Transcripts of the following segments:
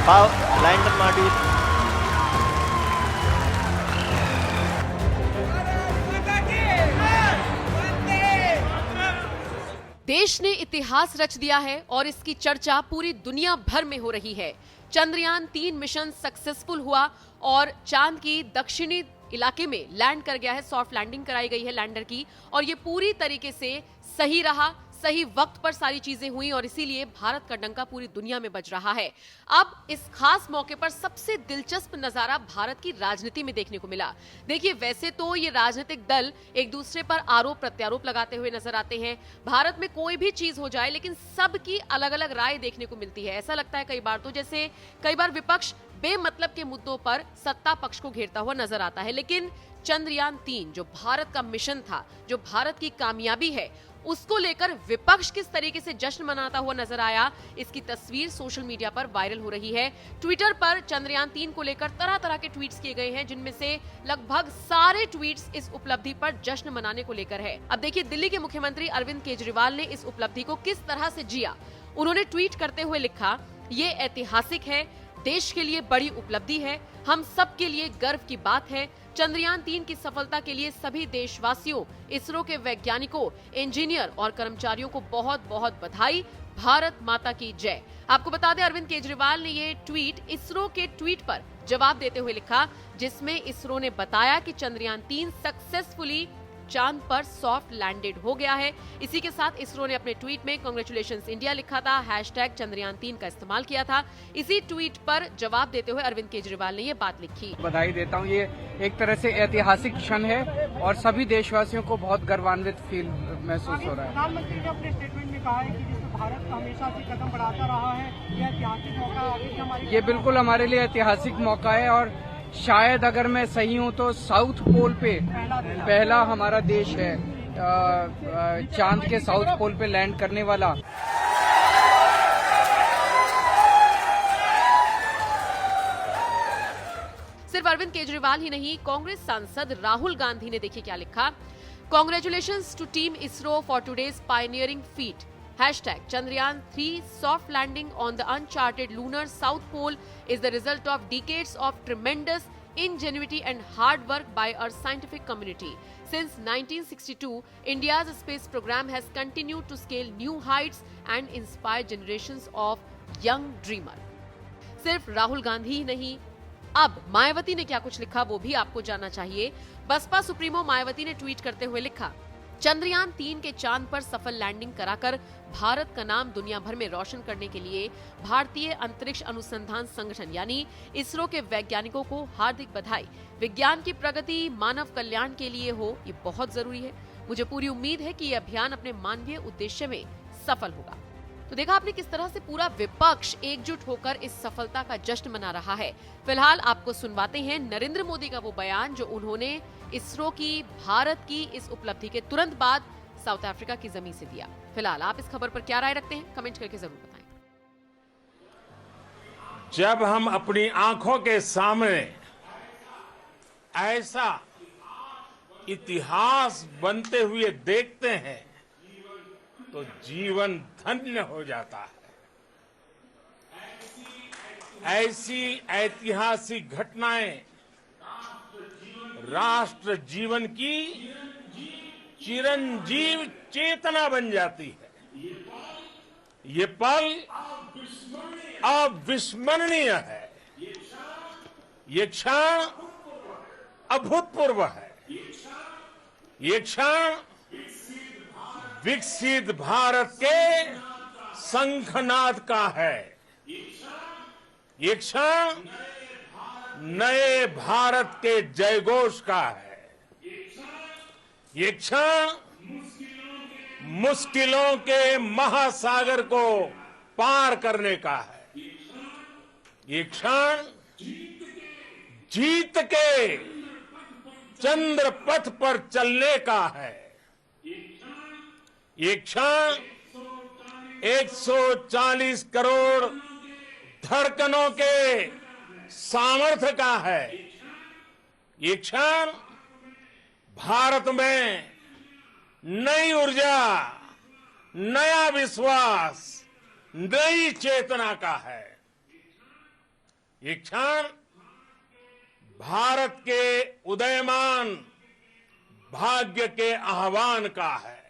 Lander module. देश ने इतिहास रच दिया है और इसकी चर्चा पूरी दुनिया भर में हो रही है। चंद्रयान 3 मिशन सक्सेसफुल हुआ और चांद की दक्षिणी इलाके में लैंड कर गया है। सॉफ्ट लैंडिंग कराई गई है लैंडर की और ये पूरी तरीके से सही रहा, सही वक्त पर सारी चीजें हुई और इसीलिए भारत का डंका पूरी दुनिया में बज रहा है। अब इस खास मौके पर सबसे दिलचस्प नजारा भारत की राजनीति में देखने को मिला। देखिए, वैसे तो ये राजनीतिक दल एक दूसरे पर आरोप प्रत्यारोप लगाते हुए नजर आते हैं। भारत में कोई भी चीज हो जाए लेकिन सबकी अलग अलग राय देखने को मिलती है। ऐसा लगता है कई बार तो जैसे कई बार विपक्ष बेमतलब के मुद्दों पर सत्ता पक्ष को घेरता हुआ नजर आता है। लेकिन चंद्रयान 3 जो भारत का मिशन था, जो भारत की कामयाबी है, उसको लेकर विपक्ष किस तरीके से जश्न मनाता हुआ नजर आया, इसकी तस्वीर सोशल मीडिया पर वायरल हो रही है। ट्विटर पर चंद्रयान 3 को लेकर तरह तरह के ट्वीट्स किए गए हैं, जिनमें से लगभग सारे ट्वीट्स इस उपलब्धि पर जश्न मनाने को लेकर है। अब देखिए, दिल्ली के मुख्यमंत्री अरविंद केजरीवाल ने इस उपलब्धि को किस तरह से जिया। उन्होंने ट्वीट करते हुए लिखा, ये ऐतिहासिक है, देश के लिए बड़ी उपलब्धि है, हम सब के लिए गर्व की बात है। चंद्रयान 3 की सफलता के लिए सभी देशवासियों, इसरो के वैज्ञानिकों, इंजीनियर और कर्मचारियों को बहुत बहुत बधाई। भारत माता की जय। आपको बता दें, अरविंद केजरीवाल ने ये ट्वीट इसरो के ट्वीट पर जवाब देते हुए लिखा, जिसमें इसरो ने बताया कि चंद्रयान 3 सक्सेसफुली चांद पर सॉफ्ट लैंडेड हो गया है। इसी के साथ इसरो ने अपने ट्वीट में कांग्रेचुलेशंस इंडिया लिखा था, हैशटैग चंद्रयान 3 का इस्तेमाल किया था। इसी ट्वीट पर जवाब देते हुए अरविंद केजरीवाल ने ये बात लिखी। बधाई देता हूँ, ये एक तरह से ऐतिहासिक क्षण है और सभी देशवासियों को बहुत गर्वान्वित फील महसूस हो रहा है। प्रधानमंत्री ने अपने स्टेटमेंट में कहा है कि जिसमें भारत हमेशा से कदम बढ़ाता रहा है, यह ऐतिहासिक मौका आगे हमारे। ये बिल्कुल हमारे लिए ऐतिहासिक मौका है और शायद अगर मैं सही हूं तो साउथ पोल पे पहला हमारा देश है चांद के साउथ पोल पे लैंड करने वाला। सिर्फ अरविंद केजरीवाल ही नहीं, कांग्रेस सांसद राहुल गांधी ने देखिए क्या लिखा, congratulations to team ISRO for today's pioneering feat. Hashtag Chandrayaan 3 soft landing on the uncharted lunar south pole is the result of decades of tremendous ingenuity and hard work by our scientific community. Since 1962, India's space program has continued to scale new heights and inspire generations of young dreamers. सिर्फ राहुल गांधी ही नहीं, अब मायावती ने क्या कुछ लिखा वो भी आपको जानना चाहिए। बसपा सुप्रीमो मायावती ने ट्वीट करते हुए लिखा, चंद्रयान 3 के चांद पर सफल लैंडिंग कराकर भारत का नाम दुनिया भर में रोशन करने के लिए भारतीय अंतरिक्ष अनुसंधान संगठन यानी इसरो के वैज्ञानिकों को हार्दिक बधाई। विज्ञान की प्रगति मानव कल्याण के लिए हो, ये बहुत जरूरी है। मुझे पूरी उम्मीद है कि ये अभियान अपने मानवीय उद्देश्य में सफल होगा। तो देखा आपने किस तरह से पूरा विपक्ष एकजुट होकर इस सफलता का जश्न मना रहा है। फिलहाल आपको सुनवाते हैं नरेंद्र मोदी का वो बयान जो उन्होंने इसरो की भारत की इस उपलब्धि के तुरंत बाद साउथ अफ्रीका की जमीन से दिया। फिलहाल आप इस खबर पर क्या राय रखते हैं, कमेंट करके जरूर बताएं। जब हम अपनी आंखों के सामने ऐसा इतिहास बनते हुए देखते हैं तो जीवन धन्य हो जाता है। ऐसी ऐतिहासिक घटनाएं राष्ट्र जीवन की चिरंजीव चेतना बन जाती है। ये पल अविस्मरणीय है, ये क्षण अभूतपूर्व है, ये क्षण विकसित भारत के शंखनाद का है, ये क्षण नए भारत के जयघोष का है, ये क्षण मुश्किलों के महासागर को पार करने का है, ये क्षण जीत के चंद्र पथ पर चलने का है, ये क्षण 140 करोड़ धड़कनों के सामर्थ्य का है, ये क्षण भारत में नई ऊर्जा, नया विश्वास, नई चेतना का है। ये क्षण भारत के उदयमान भाग्य के आह्वान का है।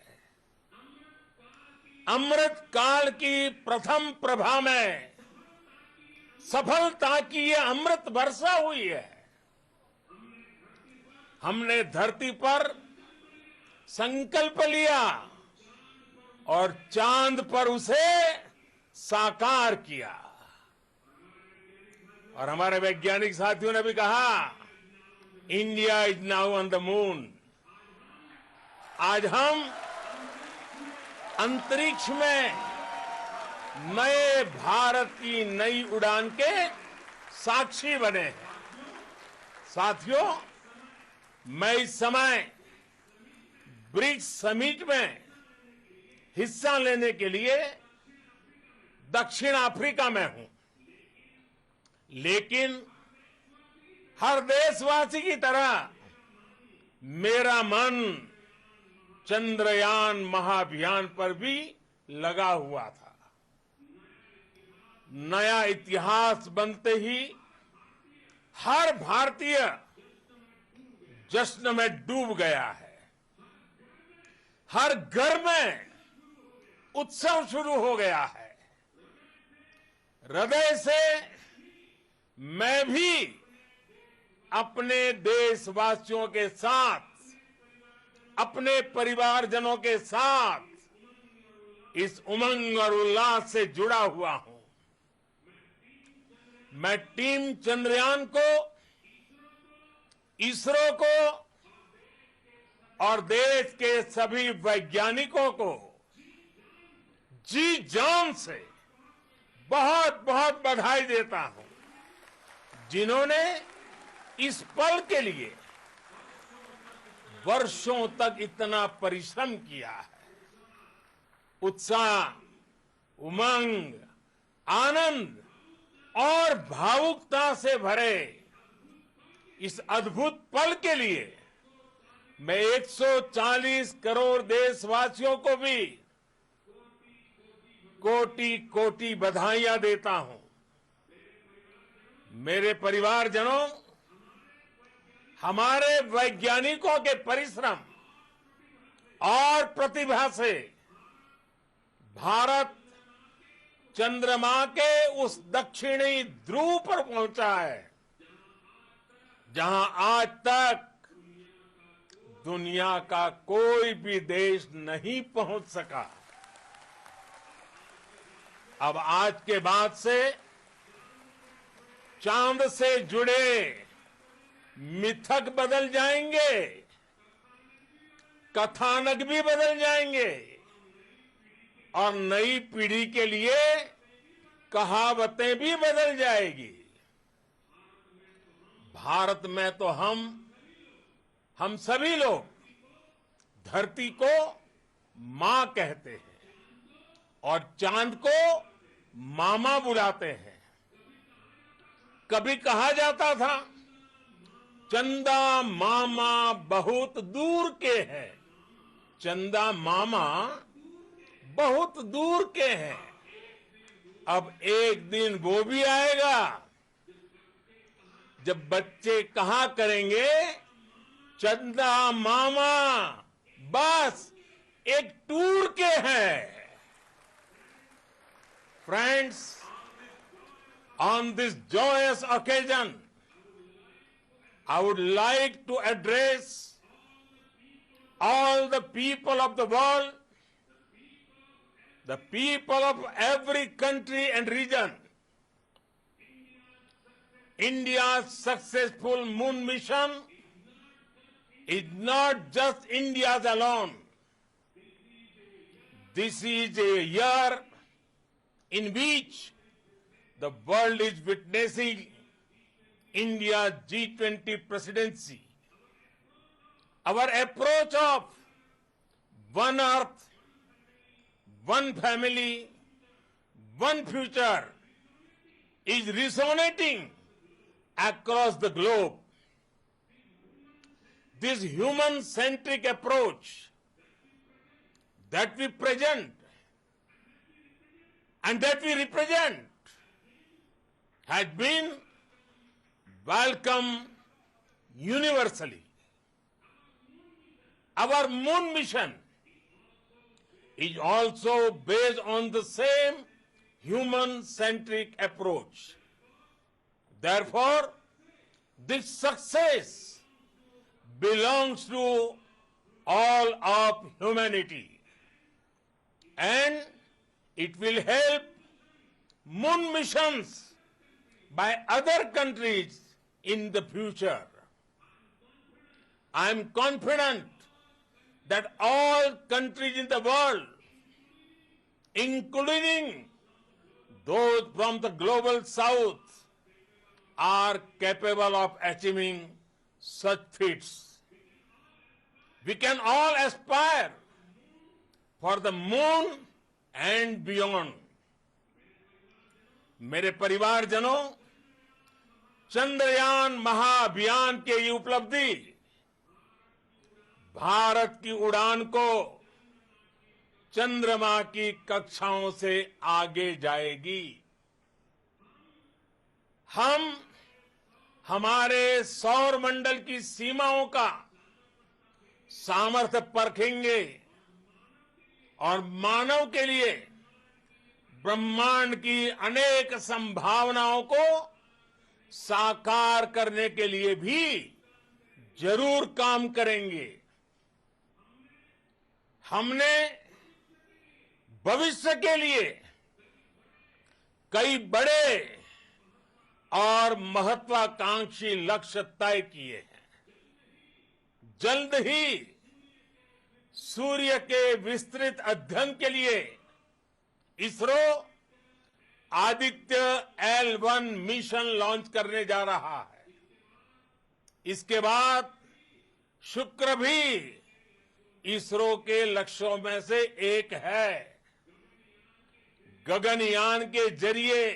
अमृत काल की प्रथम प्रभा में सफलता की ये अमृत वर्षा हुई है। हमने धरती पर संकल्प लिया और चांद पर उसे साकार किया। और हमारे वैज्ञानिक साथियों ने भी कहा, India is now on the moon. आज हम अंतरिक्ष में नए भारत की नई उड़ान के साक्षी बने हैं। साथियों, मैं इस समय ब्रिक्स समिट में हिस्सा लेने के लिए दक्षिण अफ्रीका में हूं, लेकिन हर देशवासी की तरह मेरा मन चंद्रयान महाअभियान पर भी लगा हुआ था। नया इतिहास बनते ही हर भारतीय जश्न में डूब गया है। हर घर में उत्सव शुरू हो गया है। हृदय से मैं भी अपने देशवासियों के साथ, अपने परिवारजनों के साथ इस उमंग और उल्लास से जुड़ा हुआ हूं। मैं टीम चंद्रयान को, इसरो को और देश के सभी वैज्ञानिकों को जी जान से बहुत बहुत बधाई देता हूं, जिन्होंने इस पल के लिए वर्षों तक इतना परिश्रम किया है। उत्साह, उमंग, आनंद और भावुकता से भरे इस अद्भुत पल के लिए मैं 140 करोड़ देशवासियों को भी कोटि कोटि बधाइयां देता हूं। मेरे परिवारजनों, हमारे वैज्ञानिकों के परिश्रम और प्रतिभा से भारत चंद्रमा के उस दक्षिणी ध्रुव पर पहुंचा है, जहां आज तक दुनिया का कोई भी देश नहीं पहुंच सका। अब आज के बाद से चांद से जुड़े मिथक बदल जाएंगे, कथानक भी बदल जाएंगे और नई पीढ़ी के लिए कहावतें भी बदल जाएगी। भारत में तो हम सभी लोग धरती को मां कहते हैं और चांद को मामा बुलाते हैं। कभी कहा जाता था, चंदा मामा बहुत दूर के हैं। चंदा मामा बहुत दूर के हैं। अब एक दिन वो भी आएगा जब बच्चे कहा करेंगे, चंदा मामा बस एक टूर के हैं। Friends, on this joyous occasion, I would like to address all the people of the world, the people of every country and region. India's successful moon mission is not just India's alone. This is a year in which the world is witnessing India's G20 presidency. Our approach of one earth, one family, one future is resonating across the globe. This human-centric approach that we present and that we represent has been welcome universally. Our moon mission is also based on the same human-centric approach. Therefore, this success belongs to all of humanity, and it will help moon missions by other countries in the future. I am confident that all countries in the world, including those from the global south, are capable of achieving such feats. We can all aspire for the moon and beyond. मेरे परिवारजनों, चंद्रयान महाअभियान के ये उपलब्धि भारत की उड़ान को चंद्रमा की कक्षाओं से आगे जाएगी। हम हमारे सौर मंडल की सीमाओं का सामर्थ्य परखेंगे और मानव के लिए ब्रह्मांड की अनेक संभावनाओं को साकार करने के लिए भी जरूर काम करेंगे। हमने भविष्य के लिए कई बड़े और महत्वाकांक्षी लक्ष्य तय किए हैं। जल्द ही सूर्य के विस्तृत अध्ययन के लिए ISRO Aditya L1 mission launch करने जा रहा है। इसके बाद शुक्र भी इसरो के लक्ष्यों में से एक है। गगनयान के जरिए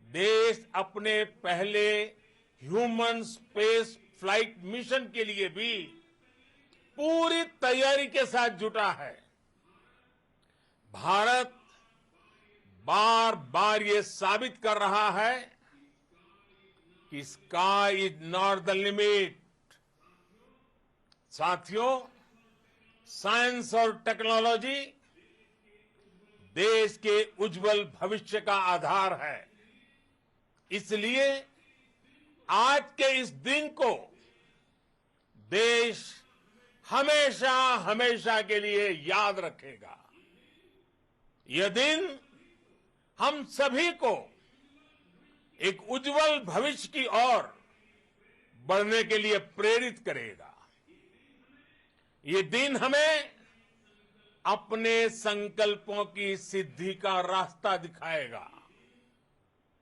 देश अपने पहले ह्यूमन स्पेस फ्लाइट मिशन के लिए भी पूरी तैयारी के साथ जुटा है। भारत बार बार ये साबित कर रहा है कि sky is not the limit. साथियों, साइंस और टेक्नोलॉजी देश के उज्जवल भविष्य का आधार है। इसलिए आज के इस दिन को देश हमेशा हमेशा के लिए याद रखेगा। यह दिन हम सभी को एक उज्जवल भविष्य की ओर बढ़ने के लिए प्रेरित करेगा। ये दिन हमें अपने संकल्पों की सिद्धि का रास्ता दिखाएगा।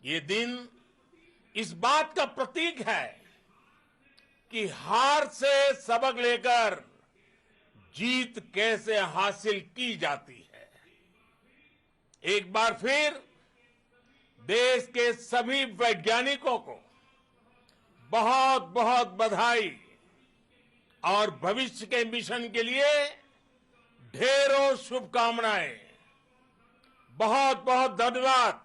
ये दिन इस बात का प्रतीक है कि हार से सबक लेकर जीत कैसे हासिल की जाती है। एक बार फिर देश के सभी वैज्ञानिकों को बहुत बहुत बधाई और भविष्य के मिशन के लिए ढेरों शुभकामनाएं। बहुत बहुत धन्यवाद।